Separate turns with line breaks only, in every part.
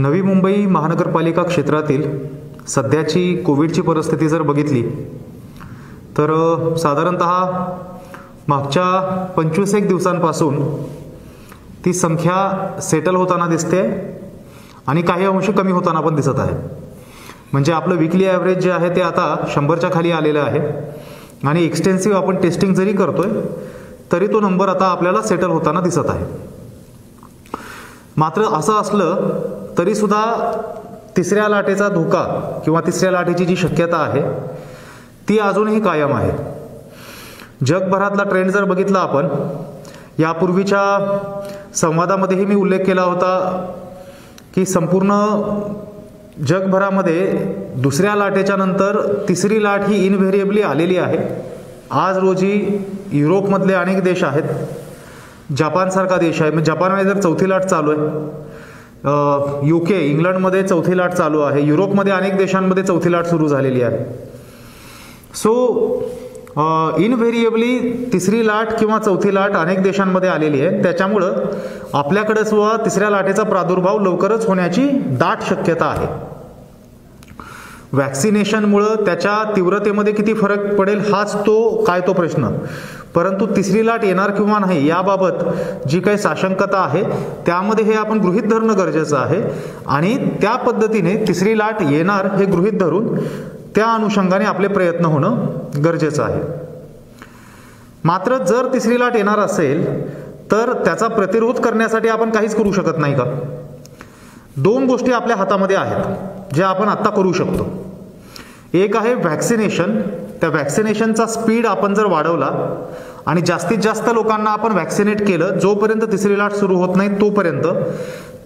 नवी मुंबई महानगरपालिका क्षेत्रातील सध्याची कोविडची परिस्थिती जर बघितली तर साधारणतः मागच्या 25 दिवसांपासून ती संख्या सेटल होताना दिसते आणि काही अंशी कमी होताना पण दिसत आहे. म्हणजे आपलं वीकली ॲव्हरेज जे आहे ते आता 100च्या खाली आलेलं आहे आणि एक्सटेन्सिव्ह आपण टेस्टिंग जरी करतोय तरी तो नंबर आता आपल्याला सेटल होताना दिसत आहे. मात्र असं असलं तरी सुद्धा तिसऱ्या लाटेचा धोका किंवा तिसऱ्या लाटेची जी शक्यता आहे ती अजूनही कायम आहे. जगभरातला ट्रेंड जर बघितला आपण, यापूर्वीच्या संवादामध्येही मी उल्लेख केला होता की संपूर्ण जगभरामध्ये दुसऱ्या लाटेच्या नंतर तिसरी लाट ही इनव्हेरिएबली आलेली आहे. आज रोजी युरोपमधले अनेक देश आहेत, जपानसारखा देश आहे, म्हणजे जपानमध्ये जर चौथी लाट चालू आहे, UK इंग्लंडमध्ये चौथी लाट चालू आहे, युरोपमध्ये अनेक देशांमध्ये चौथी लाट सुरू झालेली आहे. सो इनव्हेरिएबली तिसरी लाट किंवा चौथी लाट अनेक देशांमध्ये आलेली आहे. त्याच्यामुळं आपल्याकडे सुद्धा तिसऱ्या लाटेचा प्रादुर्भाव लवकरच होण्याची दाट शक्यता आहे. वॅक्सिनेशनमुळं त्याच्या तीव्रतेमध्ये किती फरक पडेल हाच तो प्रश्न. परंतु तिसरी लाट येणार किंवा नाही याबाबत जी काही साशंकता आहे त्यामध्ये हे आपण गृहीत धरणं गरजेचं आहे आणि त्या पद्धतीने तिसरी लाट येणार हे गृहीत धरून त्या अनुषंगाने आपले प्रयत्न होणं गरजेचं आहे. मात्र जर तिसरी लाट येणार असेल तर त्याचा प्रतिरोध करण्यासाठी आपण काहीच करू शकत नाही का? 2 गोष्टी आपल्या हातामध्ये आहेत ज्या आपण आत्ता करू शकतो. एक आहे व्हॅक्सिनेशन. त्या व्हॅक्सिनेशनचा स्पीड आपण जर वाढवला आणि जास्तीत जास्त लोकांना आपण व्हॅक्सिनेट केलं जोपर्यंत तिसरी लाट सुरू होत नाही तोपर्यंत,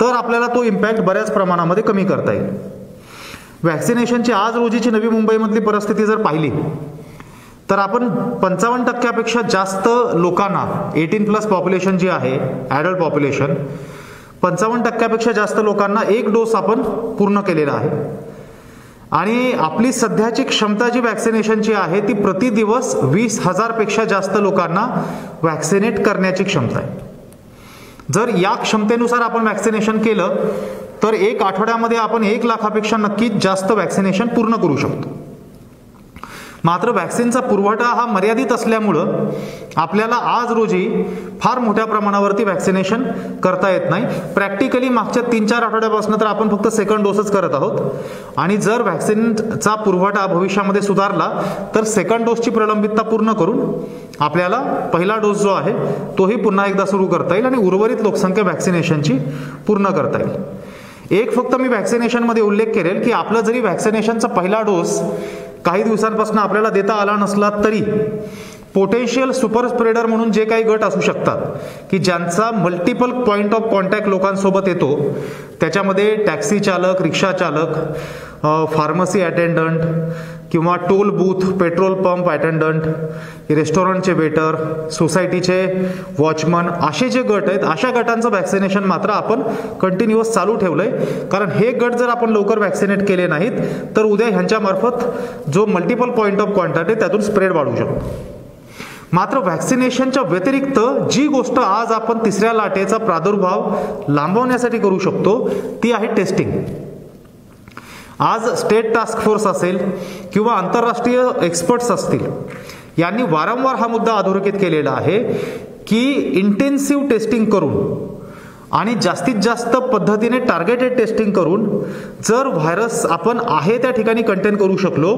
तर आपल्याला तो इम्पॅक्ट बऱ्याच प्रमाणामध्ये कमी करता येईल. व्हॅक्सिनेशनची आज रोजीची नवी मुंबईमधली परिस्थिती जर पाहिली तर आपण 55% जास्त लोकांना 18+ पॉप्युलेशन जी आहे, ॲडल्ट पॉप्युलेशन, 55% जास्त लोकांना 1 डोस आपण पूर्ण केलेला आहे. आणि आपली सध्याची क्षमता जी व्हॅक्सिनेशनची आहे ती प्रतिदिवस 20,000 जास्त लोकांना व्हॅक्सिनेट करण्याची क्षमता आहे. जर या क्षमतेनुसार आपण व्हॅक्सिनेशन केलं तर 1 आठवड्यामध्ये आपण 1 लाखापेक्षा नक्कीच जास्त व्हॅक्सिनेशन पूर्ण करू शकतो. मात्र व्हॅक्सिनचा पुरवठा हा मर्यादित असल्यामुळं आपल्याला आज रोजी फार मोठ्या प्रमाणावरती व्हॅक्सिनेशन करता येत नाही. प्रॅक्टिकली मागच्या 3-4 आठवड्यापासून तर आपण फक्त सेकंड डोसच करत आहोत आणि जर व्हॅक्सिनचा पुरवठा भविष्यामध्ये सुधारला तर सेकंड डोसची प्रलंबितता पूर्ण करून आपल्याला पहिला डोस जो आहे तोही पुन्हा एकदा सुरू करता येईल आणि उर्वरित लोकसंख्या व्हॅक्सिनेशनची पूर्ण करता येईल. एक फक्त मी व्हॅक्सिनेशनमध्ये उल्लेख करेल की आपला जरी व्हॅक्सिनेशनचा पहिला डोस काही दिवसांपासून आपल्याला देता आला नसला तरी पोटेन्शियल सुपर स्प्रेडर म्हणून जे काही गट असू शकतात की ज्यांचा मल्टिपल पॉइंट ऑफ कॉन्टॅक्ट लोकांसोबत येतो, त्याच्यामध्ये टॅक्सी चालक, रिक्षा चालक, फार्मसी अटेंडंट किंवा toll booth, petrol pump attendant, रेस्टॉरंटचे वेटर, सोसायटीचे वॉचमन, असे जे गट आहेत अशा गटांचं व्हॅक्सिनेशन मात्र आपण कंटिन्युअस चालू ठेवलंय. कारण हे गट जर आपण लवकर व्हॅक्सिनेट केले नाहीत तर उद्या ह्यांच्यामार्फत जो मल्टिपल पॉइंट ऑफ कॉन्टॅक्ट आहे त्यातून स्प्रेड वाढू शकतो. मात्र व्हॅक्सिनेशनच्या व्यतिरिक्त जी गोष्ट आज आपण तिसऱ्या लाटेचा प्रादुर्भाव लांबवण्यासाठी करू शकतो ती आहे टेस्टिंग. आज स्टेट टास्क फोर्स असेल किंवा आंतरराष्ट्रीय एक्सपर्ट्स असतील, यांनी वारंवार हा मुद्दा अधोरेखित केलेला आहे की इंटेन्सिव्ह टेस्टिंग करून आणि जास्तीत जास्त पद्धतीने टार्गेटेड टेस्टिंग करून जर व्हायरस आपण आहे त्या ठिकाणी कंटेन करू शकलो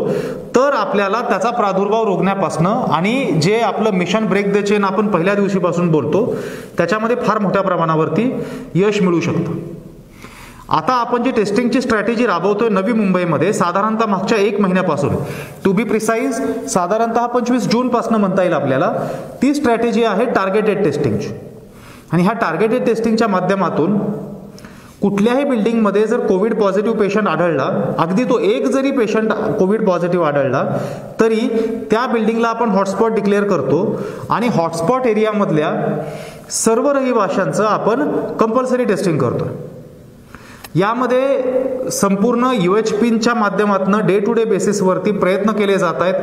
तर आपल्याला त्याचा प्रादुर्भाव रोखण्यापासनं आणि जे आपलं मिशन ब्रेक द चेन आपण पहिल्या दिवशीपासून बोलतो त्याच्यामध्ये फार मोठ्या प्रमाणावरती यश मिळू शकतं. आता आपण जी टेस्टिंगची स्ट्रॅटेजी राबवतोय नवी मुंबईमध्ये साधारणतः मागच्या 1 महिन्यापासून, टू बी प्रिसाईज साधारणतः 25 जूनपासून म्हणता येईल आपल्याला, ती स्ट्रॅटेजी आहे टार्गेटेड टेस्टिंगची. आणि ह्या टार्गेटेड टेस्टिंगच्या माध्यमातून कुठल्याही बिल्डिंगमध्ये जर कोविड पॉझिटिव्ह पेशंट आढळला, अगदी तो एक जरी पेशंट कोविड पॉझिटिव्ह आढळला तरी त्या बिल्डिंगला आपण हॉटस्पॉट डिक्लेअर करतो आणि हॉटस्पॉट एरियामधल्या सर्व रहिवाशांचं आपण कंपल्सरी टेस्टिंग करतो. यामध्ये संपूर्ण UHPच्या माध्यमातून डे टू डे बेसिसवरती प्रयत्न केले जात आहेत,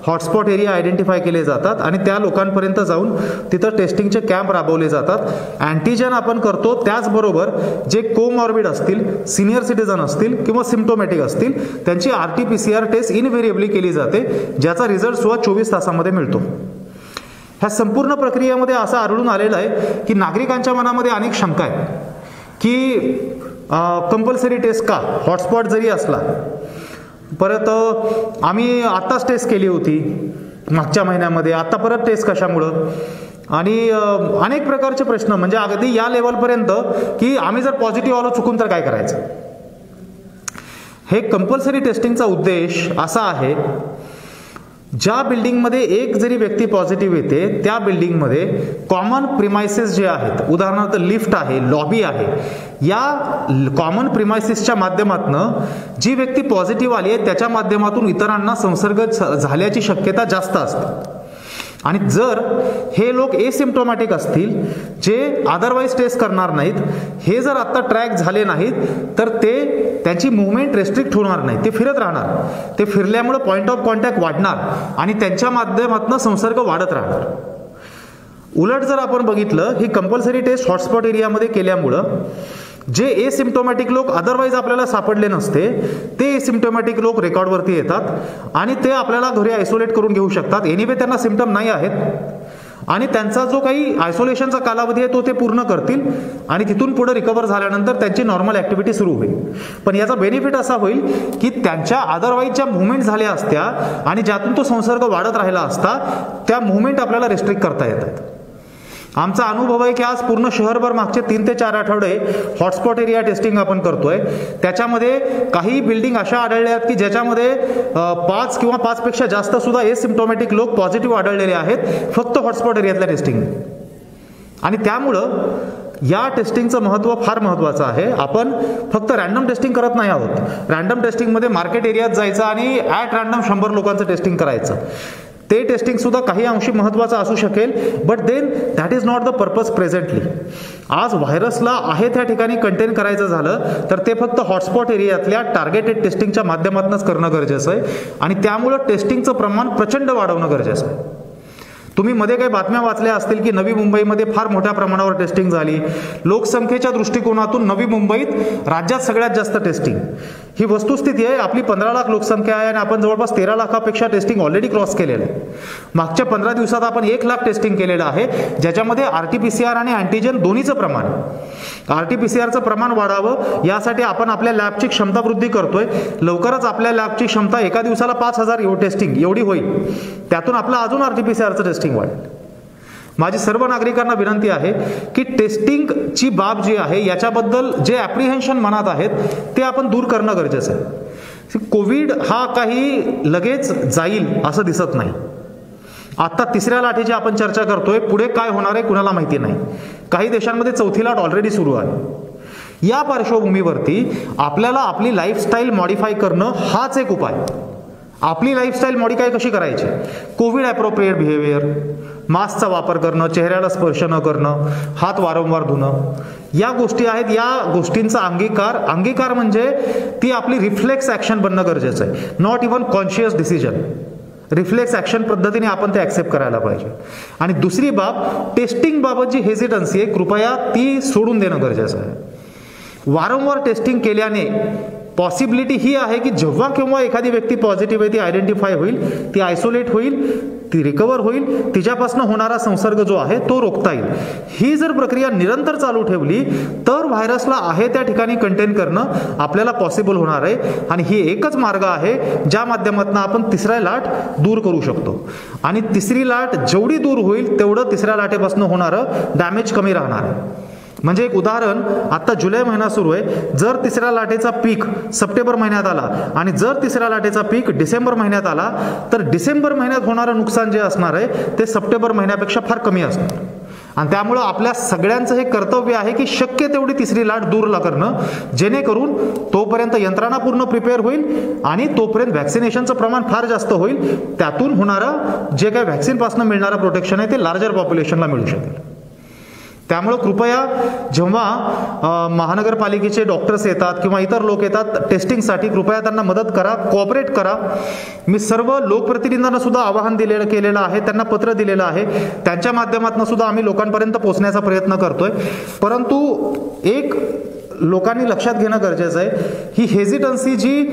हॉटस्पॉट एरिया आयडेंटिफाय केले जातात आणि त्या लोकांपर्यंत जाऊन तिथं टेस्टिंगचे कॅम्प राबवले जातात. अँटीजन आपण करतो, त्याचबरोबर जे कोमॉर्बिड असतील, सिनियर सिटीजन असतील किंवा सिम्प्टोमॅटिक असतील त्यांची RT-PCR टेस्ट इनव्हेरिएबली केली जाते, ज्याचा रिझल्ट सुद्धा 24 तासामध्ये मिळतो. ह्या संपूर्ण प्रक्रियेमध्ये असं आढळून आलेलं आहे की नागरिकांच्या मनामध्ये अनेक शंका आहेत की कंपल्सरी टेस्ट का, हॉटस्पॉट जरी असला, परत आम्ही आत्ताच टेस्ट केली होती मागच्या महिन्यामध्ये, आता परत टेस्ट कशामुळं, आणि अनेक प्रकारचे प्रश्न, म्हणजे अगदी या लेवलपर्यंत की आम्ही जर पॉझिटिव्ह आलो चुकून तर काय करायचं. हे कंपल्सरी टेस्टिंगचा उद्देश असा आहे, ज्या बिल्डिंगमध्ये एक जरी व्यक्ती पॉझिटिव्ह येते त्या बिल्डिंगमध्ये कॉमन प्रिमायसेस जे आहेत, उदाहरणार्थ लिफ्ट आहे, लॉबी आहे, या कॉमन प्रिमायसेसच्या माध्यमातून जी व्यक्ती पॉझिटिव्ह आली आहे त्याच्या माध्यमातून इतरांना संसर्ग झाल्याची शक्यता जास्त असते. आणि जर हे लोक एसिम्प्टोमॅटिक असतील, जे अदरवाईज टेस्ट करणार नाहीत, हे जर आता ट्रॅक झाले नाहीत तर ते त्यांची मुवमेंट रेस्ट्रिक्ट होणार नाही, ते फिरत राहणार. ते फिरल्यामुळे पॉईंट ऑफ कॉन्टॅक्ट वाढणार आणि त्यांच्या माध्यमातून संसर्ग वाढत राहणार. उलट जर आपण बघितलं, ही कंपल्सरी टेस्ट हॉटस्पॉट एरियामध्ये केल्यामुळं जे एसिम्प्टोमॅटिक लोक अदरवाईज आपल्याला सापडले नसते ते एसिम्प्टोमॅटिक लोक रेकॉर्डवरती येतात आणि ते आपल्याला घरी आयसोलेट करून घेऊ शकतात. एनिवे त्यांना सिम्प्टम नाही आहेत आणि त्यांचा जो काही आयसोलेशनचा कालावधी आहे तो ते पूर्ण करतील आणि तिथून पुढे रिकवर झाल्यानंतर त्यांची नॉर्मल ऍक्टिव्हिटी सुरू होईल. पण याचा बेनिफिट असा होईल की त्यांच्या अदरवाईज ज्या मुवमेंट झाल्या असत्या आणि ज्यातून तो संसर्ग वाढत राहिला असता त्या मुवमेंट आपल्याला रेस्ट्रिक्ट करता येतात. आमचा अनुभव आहे की आज पूर्ण शहरभर मागचे 3 ते 4 आठवडे हॉटस्पॉट एरिया टेस्टिंग आपण करतोय. त्याच्यामध्ये काही बिल्डिंग अशा आढळल्या आहेत की ज्याच्यामध्ये 5 किंवा 5 पेक्षा जास्त सुद्धा एसिम्प्टोमॅटिक लोक पॉझिटिव्ह आढळलेले आहेत फक्त हॉटस्पॉट एरियातल्या टेस्टिंग. आणि त्यामुळं या टेस्टिंगचं महत्त्व फार महत्त्वाचं आहे. आपण फक्त रॅन्डम टेस्टिंग करत नाही आहोत. रॅन्डम टेस्टिंगमध्ये मार्केट एरियात जायचं आणि ॲट रॅन्डम 100 लोकांचं टेस्टिंग करायचं, ते टेस्टिंग सुद्धा काही अंशी महत्त्वाचं असू शकेल, but then that is not the purpose presently. आज व्हायरसला आहे त्या ठिकाणी कंटेन करायचं झालं तर ते फक्त हॉटस्पॉट एरियातल्या टार्गेटेड टेस्टिंगच्या माध्यमातूनच करणं गरजेचं आहे आणि त्यामुळं टेस्टिंगचं प्रमाण प्रचंड वाढवणं गरजेचं आहे. तुम्ही मध्ये काही बातम्या वाचल्या असतील की नवी मुंबईमध्ये फार मोठ्या प्रमाणावर टेस्टिंग झाली. लोकसंख्येच्या दृष्टिकोनातून नवी मुंबईत राज्यात सगळ्यात जास्त टेस्टिंग, ही वस्तुस्थिती आहे. आपली 15 लाख लोकसंख्या आहे आणि आपण जवळपास 13 लाखापेक्षा टेस्टिंग ऑलरेडी क्रॉस केलेलं आहे. मागच्या 15 दिवसात आपण 1 लाख टेस्टिंग केलेलं आहे, ज्याच्यामध्ये RT-PCR आणि अँटीजन दोन्हीचं प्रमाण, RT-PCRचं प्रमाण वाढावं यासाठी आपण आपल्या लॅबची क्षमता वृद्धी करतोय. लवकरच आपल्या लॅबची क्षमता एका दिवसाला 5000 टेस्टिंग एवढी होईल, त्यातून आपलं अजून RT-PCRचं टेस्टिंग वाढेल. माझी सर्व नागरिकांना विनंती आहे की टेस्टिंगची बाब जी आहे याच्याबद्दल जे ॲप्रिहेन्शन मनात आहेत ते आपण दूर करणं गरजेचं आहे. कोविड हा काही लगेच जाईल असं दिसत नाही. आता 3ऱ्या लाटेची आपण चर्चा करतोय, पुढे काय होणार आहे कुणाला माहिती नाही. काही देशांमध्ये 4थी लाट ऑलरेडी सुरू आहे. या पार्श्वभूमीवरती आपल्याला आपली लाईफस्टाईल मॉडिफाय करणं हाच एक उपाय. आपली लाईफस्टाईल मॉडिफाय कशी करायची? कोविड ॲप्रोप्रिएट बिहेवियर, मास्कचा वापर करणं, चेहऱ्याला स्पर्श न करणं, हात वारंवार धुणं, या गोष्टी आहेत. या गोष्टींचा अंगीकार म्हणजे ती आपली रिफ्लेक्स ॲक्शन बनणं गरजेचं आहे, not even conscious decision. Reflex action पद्धतीने आपण ते ॲक्सेप्ट करायला पाहिजे. आणि दुसरी बाब, टेस्टिंग बाबत जी हेजिटन्सी आहे कृपया ती सोडून देणं गरजेचं आहे. वारंवार टेस्टिंग केल्याने पॉसिबिलिटी ही आहे की जेव्हा केव्हा एखादी व्यक्ती पॉझिटिव्ह आहे ती आयडेंटिफाय होईल, ती आयसोलेट होईल, ती रिकवर होईल, तिच्यापासून होणारा संसर्ग जो आहे तो रोखता येईल. ही जर प्रक्रिया निरंतर चालू ठेवली तर व्हायरसला आहे त्या ठिकाणी कंटेन करणं आपल्याला पॉसिबल होणार आहे. आणि ही एकच मार्ग आहे ज्या माध्यमातून आपण 3री लाट दूर करू शकतो. आणि 3री लाट जेवढी दूर होईल तेवढं 3ऱ्या लाटेपासून होणारं डॅमेज कमी राहणार आहे. म्हणजे एक उदाहरण, आता जुलै महिना सुरू आहे, जर 3ऱ्या लाटेचा पीक सप्टेंबर महिन्यात आला आणि जर 3ऱ्या लाटेचा पीक डिसेंबर महिन्यात आला तर डिसेंबर महिन्यात होणारं नुकसान जे असणार आहे ते सप्टेंबर महिन्यापेक्षा फार कमी असणार. आणि त्यामुळं आपल्या सगळ्यांचं हे कर्तव्य आहे की शक्य तेवढी 3री लाट दूर करणं, जेणेकरून तोपर्यंत यंत्रणा पूर्ण प्रिपेअर होईल आणि तोपर्यंत व्हॅक्सिनेशनचं प्रमाण फार जास्त होईल. त्यातून होणारं जे काही व्हॅक्सिनपासून मिळणारं प्रोटेक्शन आहे ते लार्जर पॉप्युलेशनला मिळू शकेल. त्यामुळे कृपया जेव्हा महानगरपालिकेचे डॉक्टर्स येतात किंवा इतर लोक येतात टेस्टिंगसाठी, कृपया त्यांना मदत करा, कोऑपरेट करा. मी सर्व लोकप्रतिनिधींना सुद्धा आवाहन केलेलं आहे, त्यांना पत्र दिलेलं आहे, त्यांच्या माध्यमातून सुद्धा आम्ही लोकांपर्यंत पोहोचण्याचा प्रयत्न करतोय. परंतु एक लोकांनी लक्षात घेणं गरजेचं आहे, ही हेजिटन्सी जी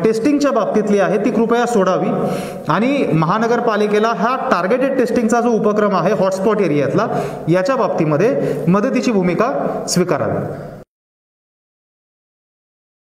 टेस्टिंगच्या बाबतीतली आहे ती कृपया सोडावी आणि महानगरपालिकेला हा टार्गेटेड टेस्टिंगचा जो उपक्रम आहे हॉटस्पॉट एरियातला, याच्या बाबतीमध्ये मदतीची भूमिका स्वीकारावी.